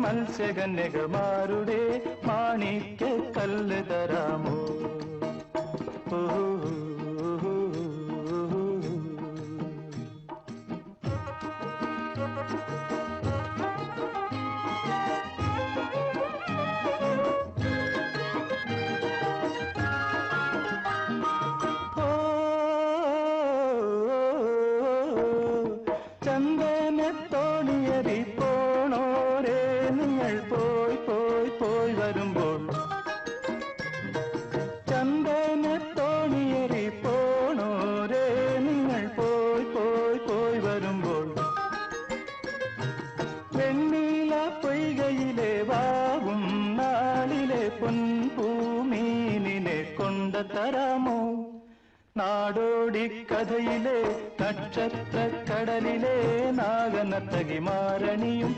മത്സ്യകന്യകമാരുടെ മാണിക്യ കല്ല് തരാമോ? ചന്ദനത്തോണിയറി പോണോരേ നിങ്ങൾ പോയി പോയി പോയി വരുമ്പോൾ, ചന്ദനത്തോണിയറി പോണോരേ നിങ്ങൾ പോയി പോയി പോയി വരുമ്പോൾ, വെണ്ണീല പൊയ്കയിലെ വാവും നാളിലെ പൊൻപൂമീനിനെ കൊണ്ട തരാമോ? നാടോടി കഥയിലെ നക്ഷത്ര കടലിലെ നാഗനത്തകിമാരണിയും